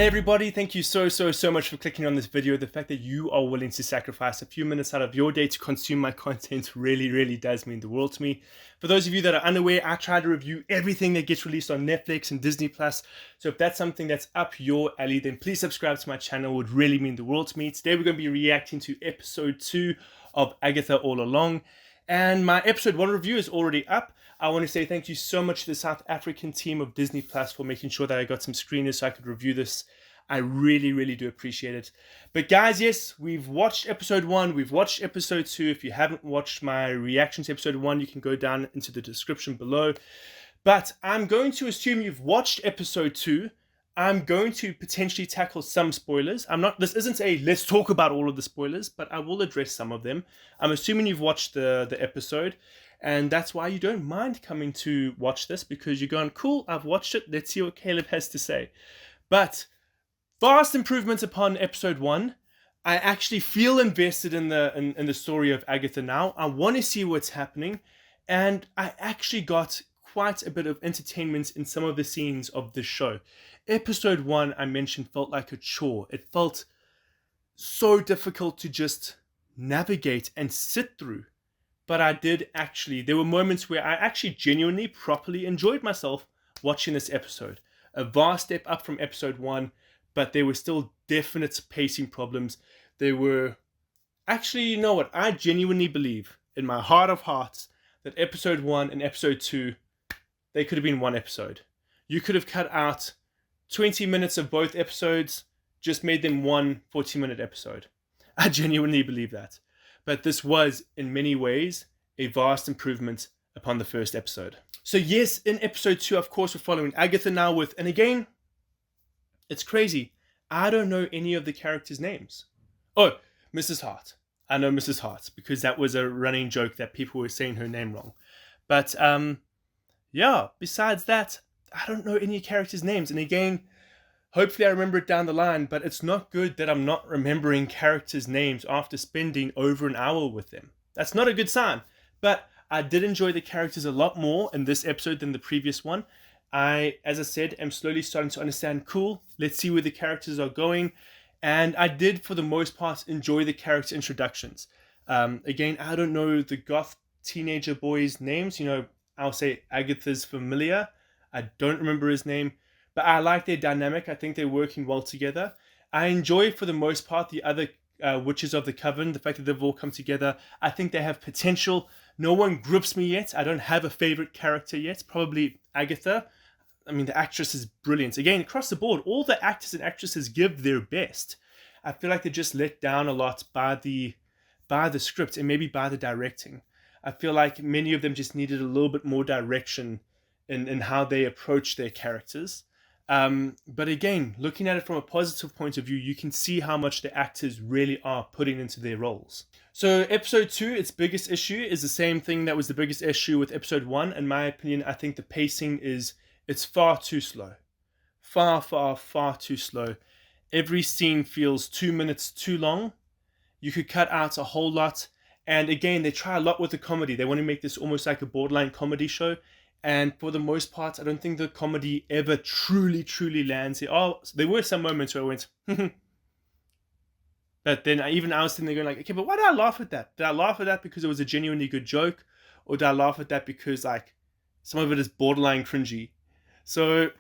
Hey everybody, thank you so much for clicking on this video. The fact that you are willing to sacrifice a few minutes out of your day to consume my content really does mean the world to me. For those of you that are unaware, I try to review everything that gets released on Netflix and Disney Plus. So if that's something that's up your alley, then please subscribe to my channel. It would really mean the world to me. Today we're going to be reacting to episode 2 of Agatha All Along. And my episode 1 review is already up. I want to say thank you so much to the South African team of Disney Plus for making sure that I got some screeners so I could review this. I really do appreciate it. But guys, yes, we've watched episode 1, we've watched episode 2. If you haven't watched my reaction to episode 1, you can go down into the description below. But I'm going to assume you've watched episode 2. I'm going to potentially tackle some spoilers. This isn't a let's talk about all of the spoilers, but I will address some of them. I'm assuming you've watched the episode, and that's why you don't mind coming to watch this, because you're going, cool, I've watched it, let's see what Caleb has to say. But vast improvements upon episode 1. I actually feel invested in the story of Agatha now. I want to see what's happening, and I actually got quite a bit of entertainment in some of the scenes of this show. Episode 1, I mentioned, felt like a chore. It felt so difficult to just navigate and sit through. But there were moments where I actually genuinely, properly enjoyed myself watching this episode. A vast step up from episode 1, but there were still definite pacing problems. Actually, you know what? I genuinely believe, in my heart of hearts, that episode 1 and episode 2, they could have been one episode. You could have cut out 20 minutes of both episodes, just made them one 40-minute episode. I genuinely believe that. But this was, in many ways, a vast improvement upon the first episode. So yes, in episode 2, of course, we're following Agatha now and again, it's crazy, I don't know any of the characters' names. Oh, Mrs. Hart. I know Mrs. Hart, because that was a running joke that people were saying her name wrong. But, yeah, besides that, I don't know any characters' names. And again, hopefully I remember it down the line, but it's not good that I'm not remembering characters' names after spending over an hour with them. That's not a good sign. But I did enjoy the characters a lot more in this episode than the previous one. As I said, am slowly starting to understand, cool, let's see where the characters are going. And I did, for the most part, enjoy the character introductions. Again, I don't know the goth teenager boys' names. You know, I'll say Agatha's familiar. I don't remember his name, but I like their dynamic. I think they're working well together. I enjoy, for the most part, the other witches of the coven, the fact that they've all come together. I think they have potential. No one grips me yet. I don't have a favorite character yet. Probably Agatha. I mean, the actress is brilliant. Again, across the board, all the actors and actresses give their best. I feel like they're just let down a lot by the script and maybe by the directing. I feel like many of them just needed a little bit more direction in how they approach their characters. But again, looking at it from a positive point of view, you can see how much the actors really are putting into their roles. So episode 2, its biggest issue is the same thing that was the biggest issue with episode 1. In my opinion, I think the pacing it's far too slow. Far too slow. Every scene feels 2 minutes too long. You could cut out a whole lot. And again, they try a lot with the comedy. They want to make this almost like a borderline comedy show. And for the most part, I don't think the comedy ever truly lands here. Oh, there were some moments where I went, but then I was sitting there going like, okay, but why did I laugh at that? Did I laugh at that because it was a genuinely good joke? Or did I laugh at that because like some of it is borderline cringy? So,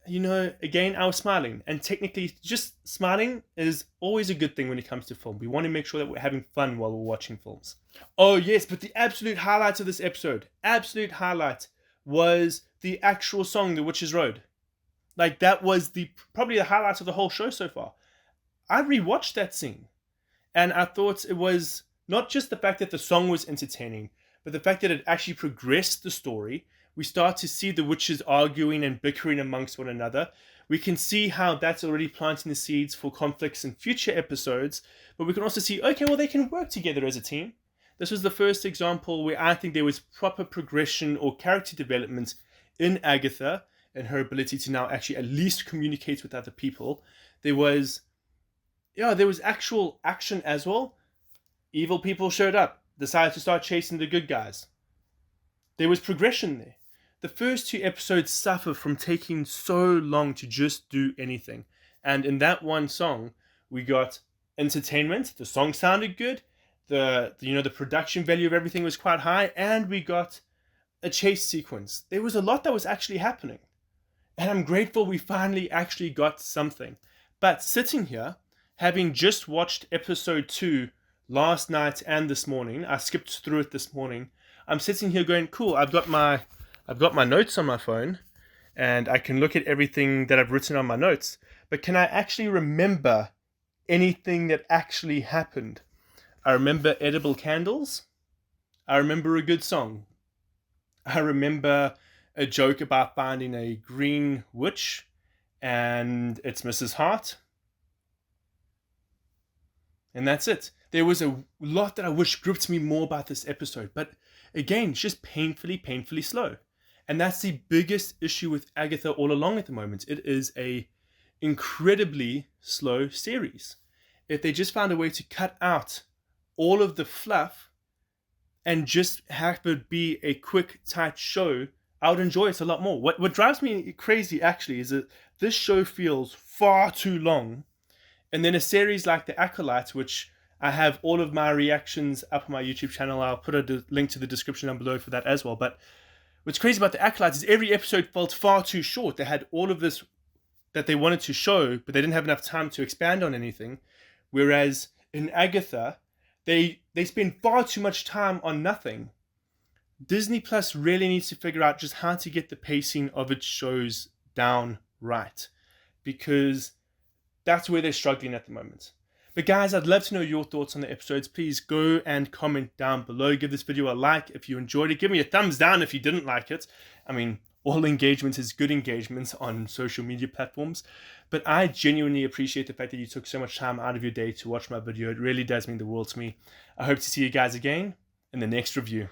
you know, again, I was smiling. And technically, just smiling is always a good thing when it comes to film. We want to make sure that we're having fun while we're watching films. Oh, yes, but the absolute highlight of this episode, absolute highlight, was the actual song, The Witch's Road. Like, that was probably the highlight of the whole show so far. I rewatched that scene. And I thought it was not just the fact that the song was entertaining, but the fact that it actually progressed the story. We start to see the witches arguing and bickering amongst one another. We can see how that's already planting the seeds for conflicts in future episodes. But we can also see, okay, well, they can work together as a team. This was the first example where I think there was proper progression or character development in Agatha and her ability to now actually at least communicate with other people. There was actual action as well. Evil people showed up, decided to start chasing the good guys. There was progression there. The first 2 episodes suffer from taking so long to just do anything. And in that one song, we got entertainment. The song sounded good. The production value of everything was quite high, and we got a chase sequence. There was a lot that was actually happening. And I'm grateful we finally actually got something. But sitting here, having just watched episode 2 last night and this morning, I skipped through it this morning. I'm sitting here going, cool, I've got my notes on my phone, and I can look at everything that I've written on my notes. But can I actually remember anything that actually happened? I remember edible candles. I remember a good song. I remember a joke about finding a green witch, and it's Mrs. Hart. And that's it. There was a lot that I wish gripped me more about this episode, but again, it's just painfully slow. And that's the biggest issue with Agatha All Along at the moment. It is a incredibly slow series. If they just found a way to cut out all of the fluff and just have it be a quick, tight show, I would enjoy it a lot more. What drives me crazy, actually, is that this show feels far too long. And then a series like The Acolyte, which I have all of my reactions up on my YouTube channel. I'll put a link to the description down below for that as well. But what's crazy about The Acolyte is every episode felt far too short. They had all of this that they wanted to show, but they didn't have enough time to expand on anything. Whereas in Agatha, they spend far too much time on nothing. Disney Plus really needs to figure out just how to get the pacing of its shows down right, because that's where they're struggling at the moment. But guys, I'd love to know your thoughts on the episodes. Please go and comment down below. Give this video a like if you enjoyed it. Give me a thumbs down if you didn't like it. I mean, all engagement is good engagement on social media platforms. But I genuinely appreciate the fact that you took so much time out of your day to watch my video. It really does mean the world to me. I hope to see you guys again in the next review.